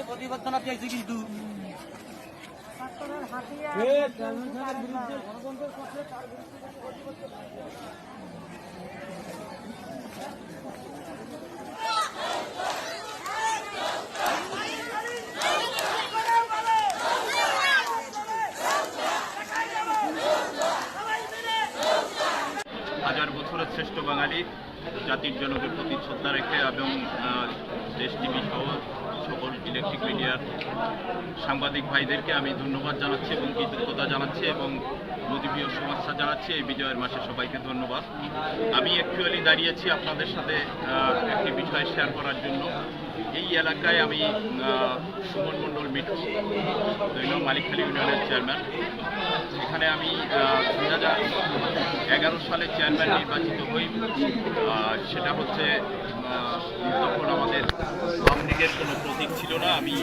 প্রতিবাদ জানাতে চাইছি কিন্তু হাজার বছরের শ্রেষ্ঠ বাঙালি জাতির জনকের প্রতি শ্রদ্ধা রেখে এবং দেশ টিভি সহ সকল ইলেকট্রিক মিডিয়ার সাংবাদিক ভাইদেরকে আমি ধন্যবাদ জানাচ্ছি এবং কৃতজ্ঞতা জানাচ্ছি এবং নদীপ্রিয় শুভেচ্ছা জানাচ্ছি। এই বিজয়ের মাসে সবাইকে ধন্যবাদ। আমি অ্যাকচুয়ালি দাঁড়িয়েছি আপনাদের সাথে একটি বিষয় শেয়ার করার জন্য। এই এলাকায় আমি সুমন মণ্ডল মিঠু, 2 নং মালিকখালী ইউনিয়নের চেয়ারম্যান। এখানে আমি 2011 সালে চেয়ারম্যান নির্বাচিত হই। সেটা হচ্ছে তখন আমাদের আওয়ামী লীগের কোনো প্রতীক ছিল না। আমি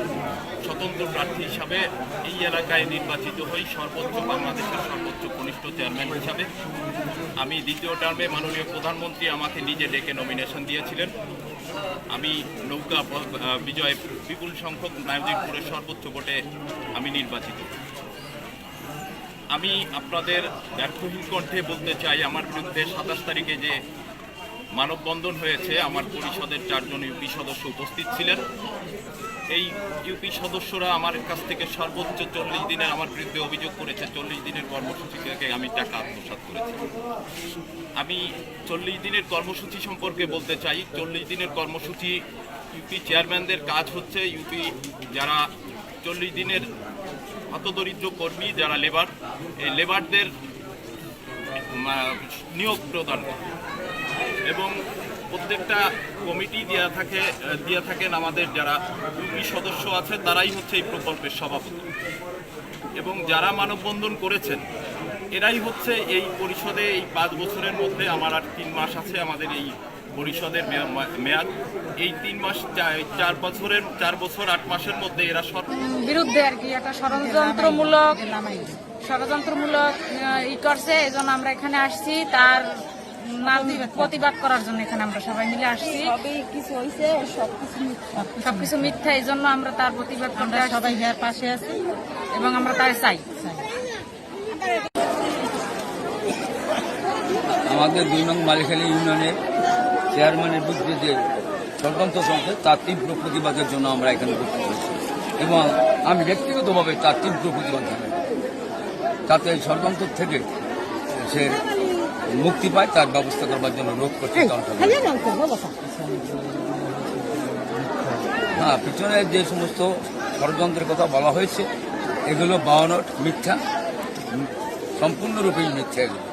স্বতন্ত্র প্রার্থী হিসাবে এই এলাকায় নির্বাচিত হই বাংলাদেশের সর্বোচ্চ কনিষ্ঠ চেয়ারম্যান হিসাবে। আমি দ্বিতীয় টার্মে মাননীয় প্রধানমন্ত্রী আমাকে নিজে ডেকে নমিনেশন দিয়েছিলেন। আমি নৌকা বিজয় বিপুল সংখ্যক নাজিরপুরের সর্বোচ্চ ভোটে আমি নির্বাচিত। আমি আপনাদের ব্যর্থহীন কণ্ঠে বলতে চাই, আমার বিরুদ্ধে 27 তারিখে যে মানববন্ধন হয়েছে, আমার পরিষদের 4 জন ইউপি সদস্য উপস্থিত ছিলেন। এই ইউপি সদস্যরা আমার কাছ থেকে সর্বোচ্চ 40 দিনের আমার বিরুদ্ধে অভিযোগ করেছে। 40 দিনের কর্মসূচি থেকে আমি টাকা আত্মসাৎ করেছি। আমি 40 দিনের কর্মসূচি সম্পর্কে বলতে চাই। 40 দিনের কর্মসূচি ইউপি চেয়ারম্যানদের কাজ হচ্ছে ইউপি যারা 40 দিনের হতদরিদ্র কর্মী যারা লেবার, এই লেবারদের নিয়োগ প্রদান করে এবং প্রত্যেকটা কমিটি দিয়ে থাকেন আমাদের যারা ইউপি সদস্য আছে, তারাই হচ্ছে এই প্রকল্পের সভাপতি। এবং যারা মানববন্ধন করেছেন এরাই হচ্ছে এই পরিষদে এই 5 বছরের মধ্যে, আমার আর 3 মাস আছে আমাদের এই পরিষদের মেয়াদ। এই 3 মাস 4 বছর 8 মাসের মধ্যে এরা বিরুদ্ধে আর কি একটা ষড়যন্ত্রমূলক করছে। এই জন্য আমরা এখানে আসছি, তার প্রতিবাদ করার জন্য এখানে আমরা সবাই মিলে আসছি। সবকিছু মিথ্যা, এই জন্য আমরা তার প্রতিবাদ করতে সবাই এর পাশে আছি এবং আমরা তাই চাই। আমাদের 2 নং মালিকখালী ইউনিয়নের চেয়ারম্যানের বিরুদ্ধে যে ষড়যন্ত্র চলছে তার তীব্র প্রতিবাদের জন্য আমরা এখানে উপস্থিত হয়েছি এবং আমি ব্যক্তিগতভাবে তার তীব্র প্রতিবাদ জানাই, যাতে এই ষড়যন্ত্র থেকে সে মুক্তি পায়, তার ব্যবস্থা করবার জন্য রোধ করতে। হ্যাঁ, পিছনে যে সমস্ত ষড়যন্ত্রের কথা বলা হয়েছে এগুলো বানোয়াট, মিথ্যা, সম্পূর্ণরূপেই মিথ্যা এগুলো।